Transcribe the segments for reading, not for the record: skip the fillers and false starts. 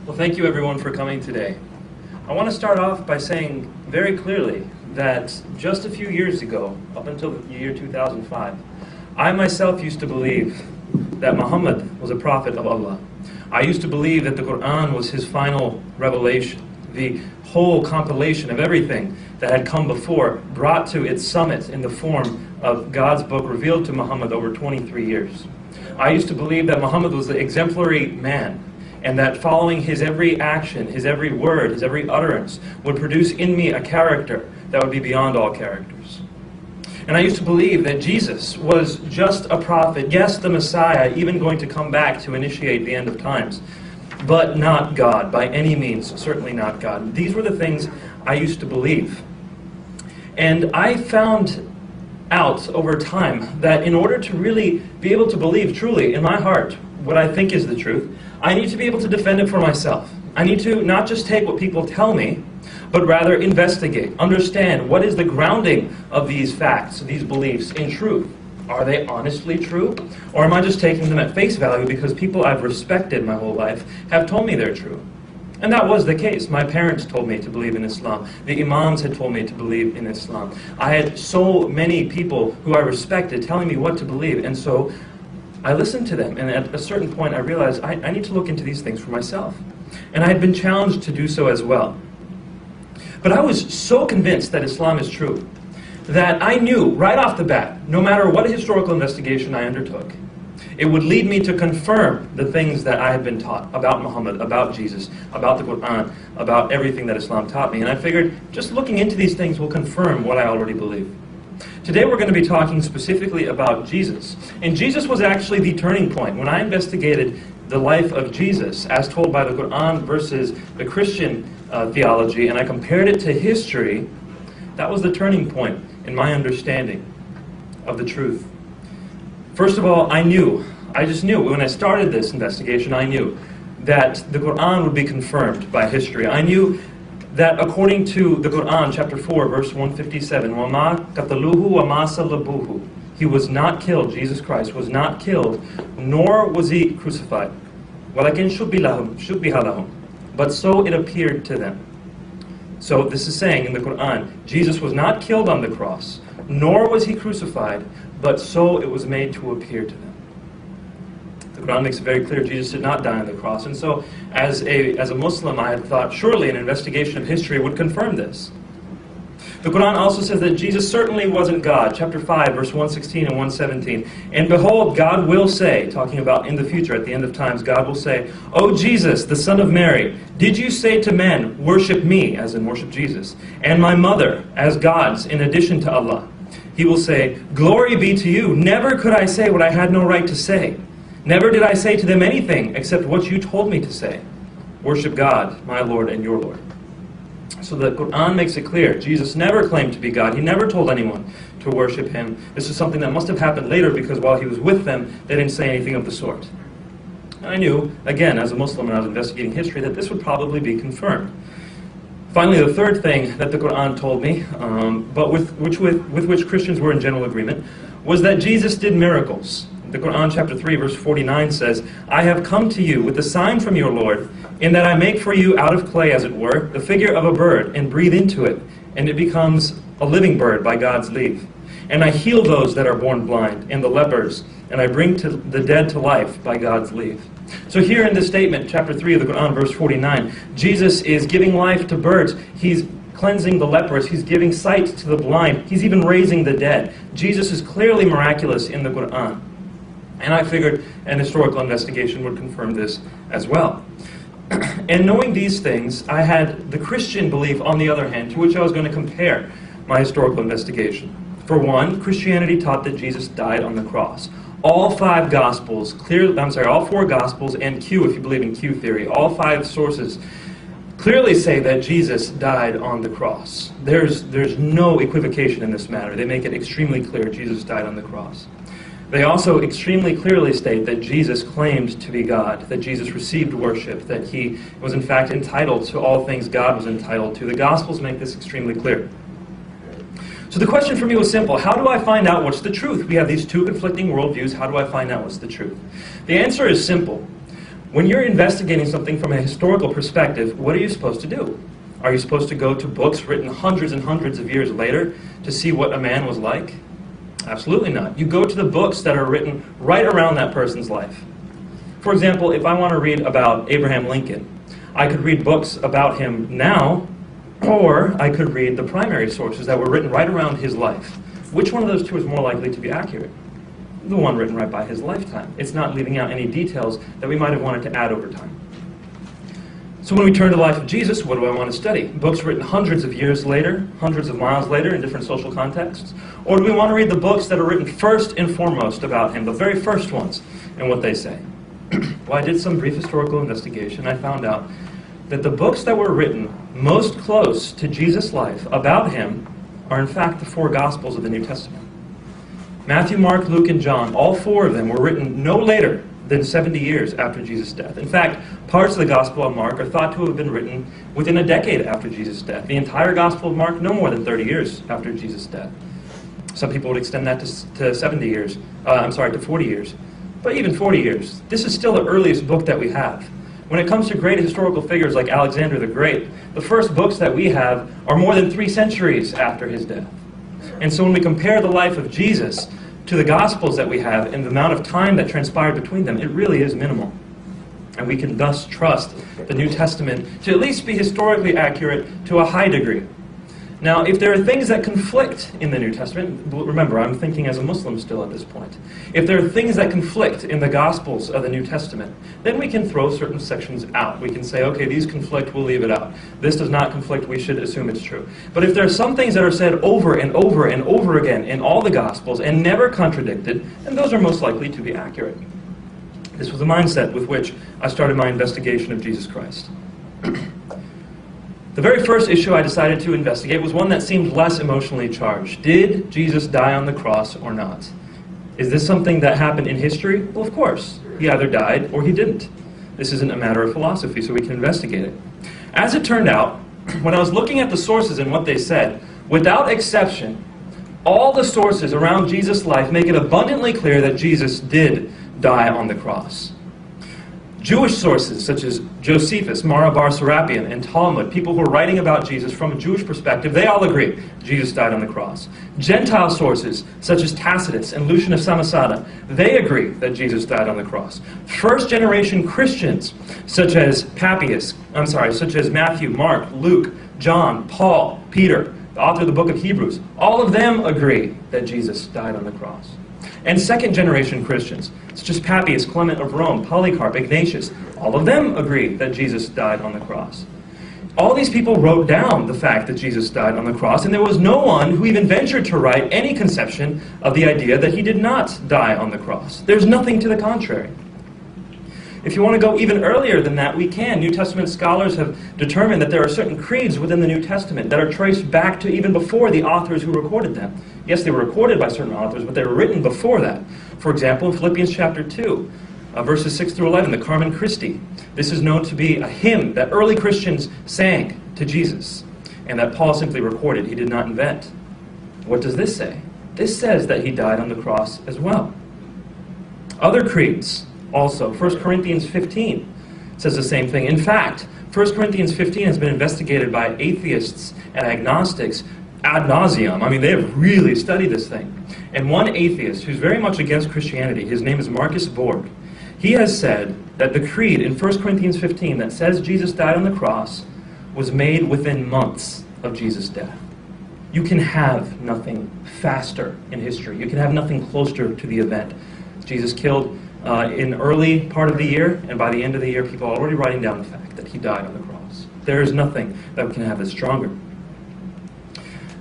Well, thank you everyone for coming today. I want to start off by saying very clearly that just a few years ago, up until the year 2005, I myself used to believe that Muhammad was a prophet of Allah. I used to believe that the Quran was his final revelation, the whole compilation of everything that had come before, brought to its summit in the form of God's book revealed to Muhammad over 23 years. I used to believe that Muhammad was the exemplary man, and that following his every action, his every word, his every utterance would produce in me a character that would be beyond all characters. And I used to believe that Jesus was just a prophet, yes, the Messiah, even going to come back to initiate the end of times, but not God, by any means, certainly not God. These were the things I used to believe. And I found out over time that in order to really be able to believe truly in my heart what I think is the truth, I need to be able to defend it for myself. I need to not just take what people tell me, but rather investigate, understand what is the grounding of these facts, these beliefs in truth. Are they honestly true? Or am I just taking them at face value because people I've respected my whole life have told me they're true? And that was the case. My parents told me to believe in Islam. The imams had told me to believe in Islam. I had so many people who I respected telling me what to believe, and so I listened to them, and at a certain point I realized I need to look into these things for myself. And I had been challenged to do so as well. But I was so convinced that Islam is true that I knew right off the bat, no matter what historical investigation I undertook, it would lead me to confirm the things that I had been taught about Muhammad, about Jesus, about the Quran, about everything that Islam taught me. And I figured just looking into these things will confirm what I already believe. Today we're going to be talking specifically about Jesus. And Jesus was actually the turning point. When I investigated the life of Jesus as told by the Quran versus the Christian theology, and I compared it to history, that was the turning point in my understanding of the truth. First of all, I just knew, when I started this investigation, I knew that the Quran would be confirmed by history. I knew that according to the Quran, chapter 4, verse 157, وَمَا قَتَلُوهُ وَمَا صَلَبُوهُ, he was not killed, Jesus Christ was not killed, nor was he crucified. وَلَكِنْ شُبِّهَ لَهُمْ, but so it appeared to them. So this is saying in the Quran, Jesus was not killed on the cross, nor was he crucified, but so it was made to appear to them. The Quran makes it very clear Jesus did not die on the cross, and so as a Muslim I had thought surely an investigation of history would confirm this. The Quran also says that Jesus certainly wasn't God. Chapter 5, verse 116 and 117. And behold, God will say, talking about in the future, at the end of times, God will say, O Jesus, the Son of Mary, did you say to men, worship me, as in worship Jesus, and my mother as gods in addition to Allah? He will say, glory be to you. Never could I say what I had no right to say. Never did I say to them anything except what you told me to say. Worship God, my Lord and your Lord. So the Quran makes it clear, Jesus never claimed to be God. He never told anyone to worship him. This is something that must have happened later because while he was with them, they didn't say anything of the sort. I knew, again, as a Muslim when I was investigating history, that this would probably be confirmed. Finally, the third thing that the Quran told me, but with which Christians were in general agreement, was that Jesus did miracles. The Quran chapter 3 verse 49 says, I have come to you with a sign from your Lord, in that I make for you out of clay, as it were, the figure of a bird, and breathe into it, and it becomes a living bird by God's leave. And I heal those that are born blind, and the lepers, and I bring the dead to life by God's leave. So here in this statement, chapter 3 of the Quran, verse 49, Jesus is giving life to birds. He's cleansing the lepers. He's giving sight to the blind. He's even raising the dead. Jesus is clearly miraculous in the Quran. And I figured an historical investigation would confirm this as well. And knowing these things, I had the Christian belief, on the other hand, to which I was going to compare my historical investigation. For one, Christianity taught that Jesus died on the cross. All four Gospels, and Q, if you believe in Q theory, all five sources clearly say that Jesus died on the cross. There's no equivocation in this matter. They make it extremely clear Jesus died on the cross. They also extremely clearly state that Jesus claimed to be God, that Jesus received worship, that he was in fact entitled to all things God was entitled to. The Gospels make this extremely clear. So the question for me was simple. How do I find out what's the truth? We have these two conflicting worldviews. How do I find out what's the truth? The answer is simple. When you're investigating something from a historical perspective, what are you supposed to do? Are you supposed to go to books written hundreds and hundreds of years later to see what a man was like? Absolutely not. You go to the books that are written right around that person's life. For example, if I want to read about Abraham Lincoln, I could read books about him now, or I could read the primary sources that were written right around his life. Which one of those two is more likely to be accurate? The one written right by his lifetime. It's not leaving out any details that we might have wanted to add over time. So when we turn to the life of Jesus, what do I want to study? Books written hundreds of years later, hundreds of miles later in different social contexts? Or do we want to read the books that are written first and foremost about him, the very first ones, and what they say? Well, I did some brief historical investigation. I found out that the books that were written most close to Jesus' life about him are in fact the four Gospels of the New Testament. Matthew, Mark, Luke, and John, all four of them were written no later than 70 years after Jesus' death. In fact, parts of the Gospel of Mark are thought to have been written within a decade after Jesus' death. The entire Gospel of Mark, no more than 30 years after Jesus' death. Some people would extend that to 70 years, to 40 years. But even 40 years, this is still the earliest book that we have. When it comes to great historical figures like Alexander the Great, the first books that we have are more than 3 centuries after his death. And so when we compare the life of Jesus to the Gospels that we have and the amount of time that transpired between them, it really is minimal. And we can thus trust the New Testament to at least be historically accurate to a high degree. Now, if there are things that conflict in the New Testament, remember, I'm thinking as a Muslim still at this point. If there are things that conflict in the Gospels of the New Testament, then we can throw certain sections out. We can say, okay, these conflict, we'll leave it out. This does not conflict, we should assume it's true. But if there are some things that are said over and over and over again in all the Gospels and never contradicted, then those are most likely to be accurate. This was the mindset with which I started my investigation of Jesus Christ. The very first issue I decided to investigate was one that seemed less emotionally charged. Did Jesus die on the cross or not? Is this something that happened in history? Well, of course. He either died or he didn't. This isn't a matter of philosophy, so we can investigate it. As it turned out, when I was looking at the sources and what they said, without exception, all the sources around Jesus' life make it abundantly clear that Jesus did die on the cross. Jewish sources such as Josephus, Mara bar Serapion, and Talmud, people who are writing about Jesus from a Jewish perspective, they all agree Jesus died on the cross. Gentile sources such as Tacitus and Lucian of Samosata, they agree that Jesus died on the cross. First-generation Christians such as Matthew, Mark, Luke, John, Paul, Peter, the author of the book of Hebrews, all of them agree that Jesus died on the cross. And second-generation Christians, such as Papias, Clement of Rome, Polycarp, Ignatius, all of them agree that Jesus died on the cross. All these people wrote down the fact that Jesus died on the cross, and there was no one who even ventured to write any conception of the idea that he did not die on the cross. There's nothing to the contrary. If you want to go even earlier than that, we can. New Testament scholars have determined that there are certain creeds within the New Testament that are traced back to even before the authors who recorded them. Yes, they were recorded by certain authors, but they were written before that. For example, in Philippians chapter 2, verses 6 through 11, the Carmen Christi. This is known to be a hymn that early Christians sang to Jesus, and that Paul simply recorded. He did not invent. What does this say? This says that he died on the cross as well. Other creeds also, 1 Corinthians 15 says the same thing. In fact, 1 Corinthians 15 has been investigated by atheists and agnostics ad nauseum. I mean, they have really studied this thing. And one atheist who's very much against Christianity, his name is Marcus Borg, he has said that the creed in 1 Corinthians 15 that says Jesus died on the cross was made within months of Jesus' death. You can have nothing faster in history. You can have nothing closer to the event. Jesus killed in early part of the year, and by the end of the year, people are already writing down the fact that he died on the cross. There is nothing that we can have that's stronger.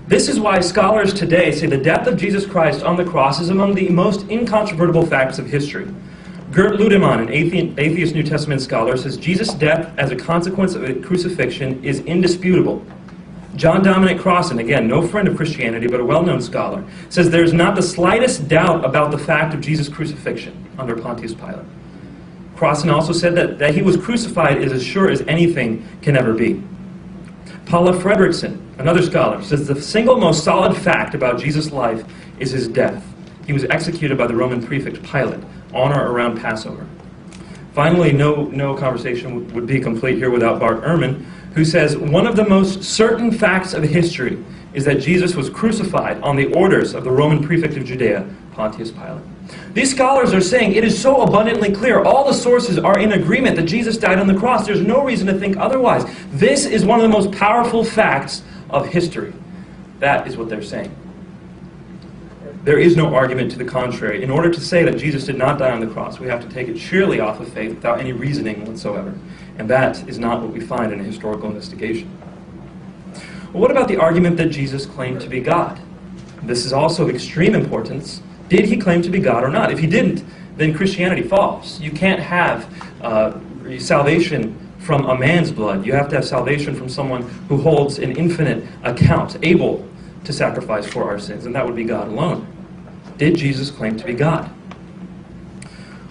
This is why scholars today say the death of Jesus Christ on the cross is among the most incontrovertible facts of history. Gert Ludemann, an atheist New Testament scholar, says Jesus' death as a consequence of a crucifixion is indisputable. John Dominic Crossan, again, no friend of Christianity, but a well-known scholar, says there's not the slightest doubt about the fact of Jesus' crucifixion under Pontius Pilate. Crossan also said that he was crucified is as sure as anything can ever be. Paula Fredrickson, another scholar, says the single most solid fact about Jesus' life is his death. He was executed by the Roman prefect Pilate on or around Passover. Finally, no conversation would be complete here without Bart Ehrman, who says, one of the most certain facts of history is that Jesus was crucified on the orders of the Roman prefect of Judea, Pontius Pilate. These scholars are saying it is so abundantly clear, all the sources are in agreement that Jesus died on the cross. There's no reason to think otherwise. This is one of the most powerful facts of history. That is what they're saying. There is no argument to the contrary. In order to say that Jesus did not die on the cross, we have to take it sheerly off of faith without any reasoning whatsoever. And that is not what we find in a historical investigation. Well, what about the argument that Jesus claimed to be God? This is also of extreme importance. Did he claim to be God or not? If he didn't, then Christianity falls. You can't have salvation from a man's blood. You have to have salvation from someone who holds an infinite account, able to sacrifice for our sins, and that would be God alone. Did Jesus claim to be God?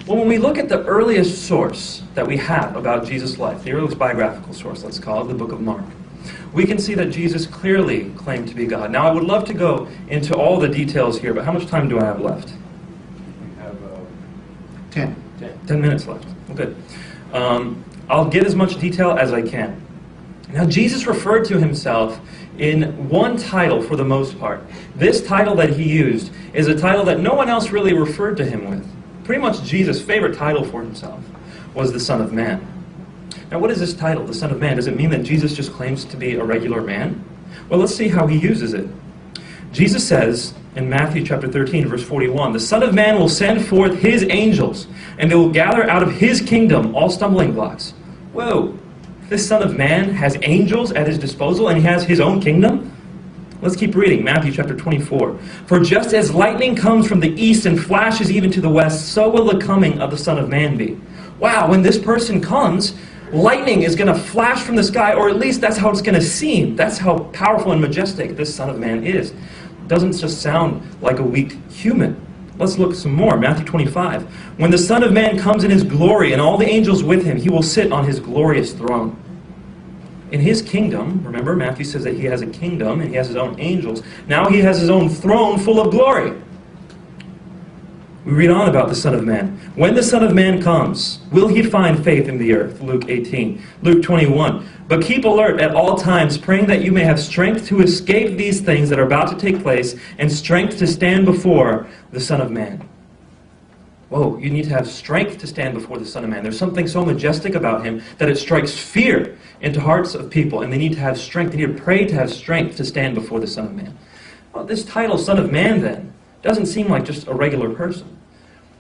Well, when we look at the earliest source that we have about Jesus' life, the earliest biographical source, let's call it, the book of Mark, we can see that Jesus clearly claimed to be God. Now, I would love to go into all the details here, but how much time do I have left? We have 10. 10 minutes left. Well, good. I'll get as much detail as I can. Now, Jesus referred to himself in one title for the most part. This title that he used is a title that no one else really referred to him with. Pretty much Jesus' favorite title for himself was the Son of Man. Now, what is this title, the Son of Man? Does it mean that Jesus just claims to be a regular man? Well, let's see how he uses it. Jesus says in Matthew chapter 13, verse 41, "The Son of Man will send forth his angels, and they will gather out of his kingdom all stumbling blocks." Whoa! This Son of Man has angels at his disposal, and he has his own kingdom? Let's keep reading, Matthew chapter 24. "For just as lightning comes from the east and flashes even to the west, so will the coming of the Son of Man be." Wow, when this person comes, lightning is going to flash from the sky, or at least that's how it's going to seem. That's how powerful and majestic this Son of Man is. It doesn't just sound like a weak human. Let's look some more. Matthew 25. "When the Son of Man comes in his glory and all the angels with him, he will sit on his glorious throne." In his kingdom, remember, Matthew says that he has a kingdom and he has his own angels. Now he has his own throne full of glory. We read on about the Son of Man. "When the Son of Man comes, will he find faith in the earth?" Luke 18. Luke 21. "But keep alert at all times, praying that you may have strength to escape these things that are about to take place, and strength to stand before the Son of Man." Whoa, you need to have strength to stand before the Son of Man. There's something so majestic about him that it strikes fear into hearts of people, and they need to have strength. They need to pray to have strength to stand before the Son of Man. Well, this title, Son of Man, then, doesn't seem like just a regular person.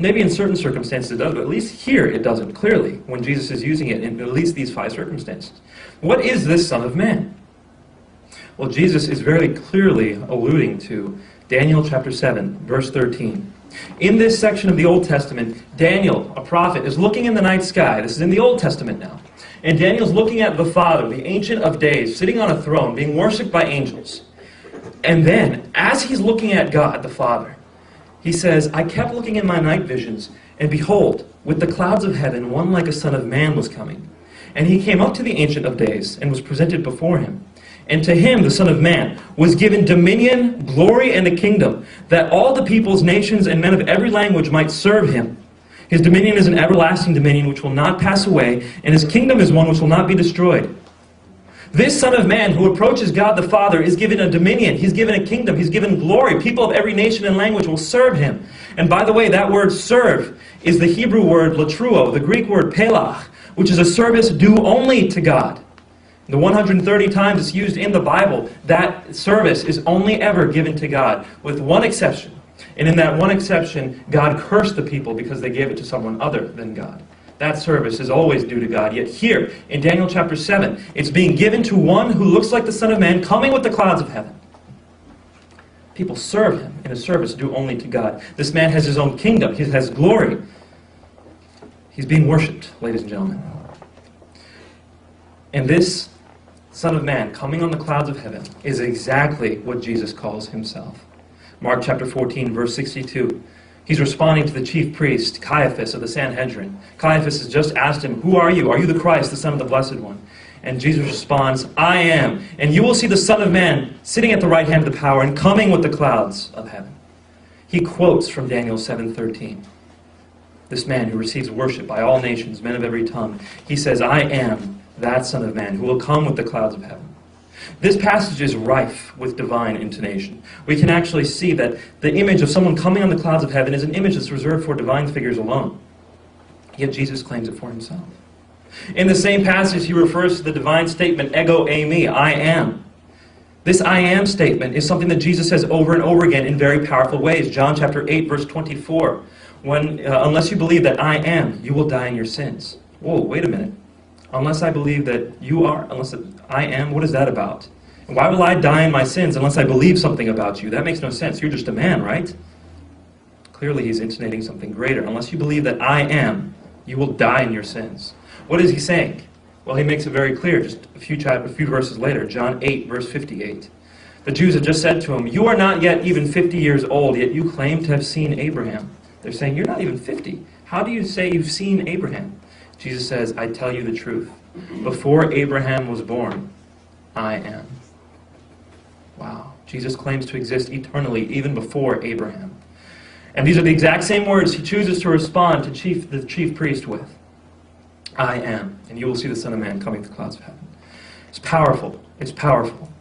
Maybe in certain circumstances it does, but at least here it doesn't, clearly, when Jesus is using it in at least these 5 circumstances. What is this Son of Man? Well, Jesus is very clearly alluding to Daniel chapter 7, verse 13. In this section of the Old Testament, Daniel, a prophet, is looking in the night sky. This is in the Old Testament now. And Daniel's looking at the Father, the Ancient of Days, sitting on a throne, being worshipped by angels. And then, as he's looking at God, the Father, he says, "I kept looking in my night visions, and behold, with the clouds of heaven, one like a Son of Man was coming. And he came up to the Ancient of Days, and was presented before him. And to him, the Son of Man, was given dominion, glory, and a kingdom, that all the peoples, nations, and men of every language might serve him. His dominion is an everlasting dominion which will not pass away, and his kingdom is one which will not be destroyed." This Son of Man who approaches God the Father is given a dominion, he's given a kingdom, he's given glory. People of every nation and language will serve him. And by the way, that word serve is the Hebrew word latruo, the Greek word pelach, which is a service due only to God. The 130 times it's used in the Bible, that service is only ever given to God, with one exception. And in that one exception, God cursed the people because they gave it to someone other than God. That service is always due to God. Yet here, in Daniel chapter 7, it's being given to one who looks like the Son of Man, coming with the clouds of heaven. People serve him in a service due only to God. This man has his own kingdom. He has glory. He's being worshipped, ladies and gentlemen. And this Son of Man, coming on the clouds of heaven, is exactly what Jesus calls himself. Mark chapter 14, verse 62. He's responding to the chief priest, Caiaphas of the Sanhedrin. Caiaphas has just asked him, "Who are you? Are you the Christ, the Son of the Blessed One?" And Jesus responds, "I am. And you will see the Son of Man sitting at the right hand of the power and coming with the clouds of heaven." He quotes from Daniel 7:13. this man who receives worship by all nations, men of every tongue, he says, I am that Son of Man who will come with the clouds of heaven. This passage is rife with divine intonation. We can actually see that the image of someone coming on the clouds of heaven is an image that's reserved for divine figures alone. Yet Jesus claims it for himself. In the same passage, he refers to the divine statement, ego eimi, I am. This I am statement is something that Jesus says over and over again in very powerful ways. John chapter 8, verse 24. Unless you believe that I am, you will die in your sins. Whoa, wait a minute. Unless I believe that you are, unless I am, what is that about? And why will I die in my sins unless I believe something about you? That makes no sense. You're just a man, right? Clearly he's intonating something greater. Unless you believe that I am, you will die in your sins. What is he saying? Well, he makes it very clear just a few verses later, John 8, verse 58. The Jews had just said to him, you are not yet even 50 years old, yet you claim to have seen Abraham. They're saying, you're not even 50. How do you say you've seen Abraham? Jesus says, I tell you the truth. Before Abraham was born, I am. Wow. Jesus claims to exist eternally, even before Abraham. And these are the exact same words he chooses to respond to the chief priest with. I am, and you will see the Son of Man coming with the clouds of heaven. It's powerful. It's powerful.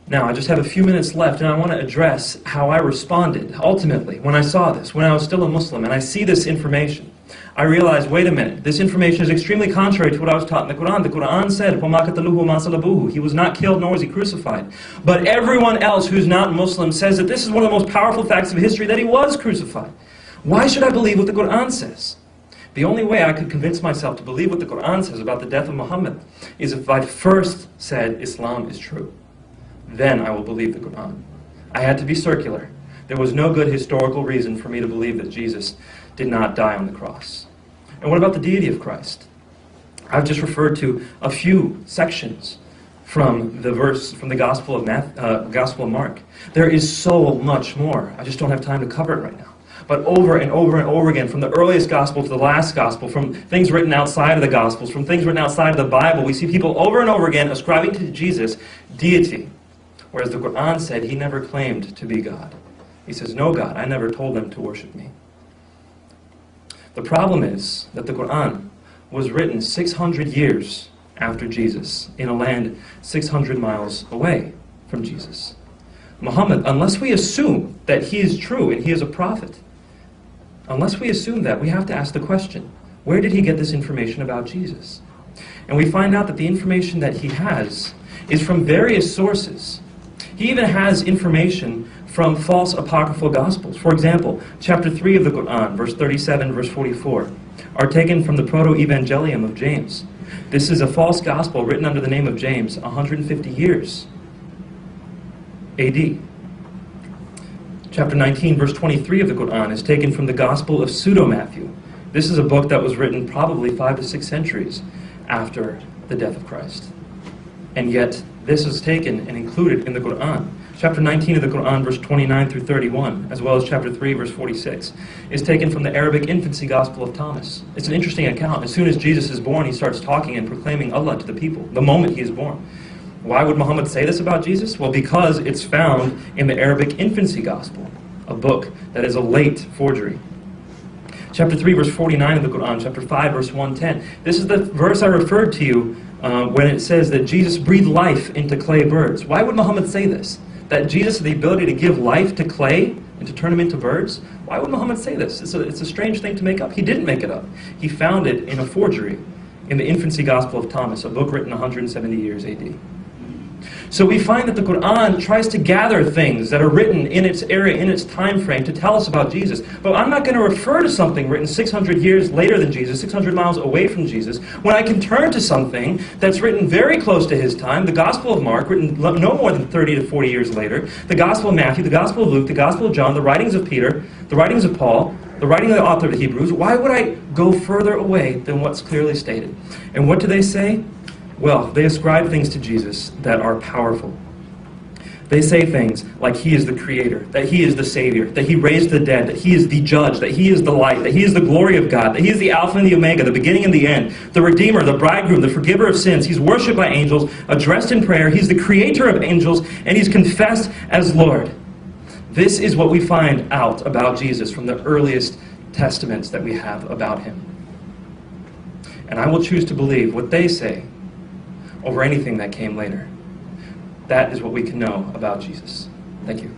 Now, I just have a few minutes left, and I want to address how I responded, ultimately, when I saw this, when I was still a Muslim, and I see this information. I realized, wait a minute, this information is extremely contrary to what I was taught in the Quran. The Quran said, وَمَا قَتَلُوهُ وَمَا صَلَبُوهُ. He was not killed, nor was he crucified. But everyone else who's not Muslim says that this is one of the most powerful facts of history, that he was crucified. Why should I believe what the Quran says? The only way I could convince myself to believe what the Quran says about the death of Muhammad is if I first said Islam is true. Then I will believe the Quran. I had to be circular. There was no good historical reason for me to believe that Jesus did not die on the cross. And what about the deity of Christ? I've just referred to a few sections from the Gospel of Mark. There is so much more. I just don't have time to cover it right now. But over and over and over again, from the earliest Gospel to the last Gospel, from things written outside of the Gospels, from things written outside of the Bible, we see people over and over again ascribing to Jesus deity. Whereas the Quran said he never claimed to be God. He says, no God, I never told them to worship me. The problem is that the Quran was written 600 years after Jesus in a land 600 miles away from Jesus. Muhammad, unless we assume that he is true and he is a prophet, unless we assume that, we have to ask the question, where did he get this information about Jesus? And we find out that the information that he has is from various sources. He even has information from false apocryphal gospels. For example, chapter 3 of the Quran, verse 37, verse 44, are taken from the Proto-Evangelium of James. This is a false gospel written under the name of James 150 years AD. Chapter 19, verse 23 of the Quran is taken from the Gospel of Pseudo-Matthew. This is a book that was written probably 5 to 6 centuries after the death of Christ. And yet, this is taken and included in the Quran. Chapter 19 of the Quran, verse 29 through 31, as well as chapter 3, verse 46, is taken from the Arabic infancy Gospel of Thomas. It's an interesting account. As soon as Jesus is born, he starts talking and proclaiming Allah to the people, the moment he is born. Why would Muhammad say this about Jesus? Well, because it's found in the Arabic infancy Gospel, a book that is a late forgery. Chapter 3, verse 49 of the Quran, chapter 5, verse 110. This is the verse I referred to you when it says that Jesus breathed life into clay birds. Why would Muhammad say this? That Jesus had the ability to give life to clay and to turn them into birds? Why would Muhammad say this? It's a strange thing to make up. He didn't make it up. He found it in a forgery in the infancy Gospel of Thomas, a book written 170 years AD. So we find that the Quran tries to gather things that are written in its area, in its time frame, to tell us about Jesus. But I'm not going to refer to something written 600 years later than Jesus, 600 miles away from Jesus, when I can turn to something that's written very close to his time, the Gospel of Mark, written no more than 30 to 40 years later, the Gospel of Matthew, the Gospel of Luke, the Gospel of John, the writings of Peter, the writings of Paul, the writing of the author of the Hebrews. Why would I go further away than what's clearly stated? And what do they say? Well, they ascribe things to Jesus that are powerful. They say things like he is the creator, that he is the savior, that he raised the dead, that he is the judge, that he is the light, that he is the glory of God, that he is the Alpha and the Omega, the beginning and the end, the Redeemer, the bridegroom, the forgiver of sins. He's worshipped by angels, addressed in prayer. He's the creator of angels, and he's confessed as Lord. This is what we find out about Jesus from the earliest testaments that we have about him. And I will choose to believe what they say over anything that came later. That is what we can know about Jesus. Thank you.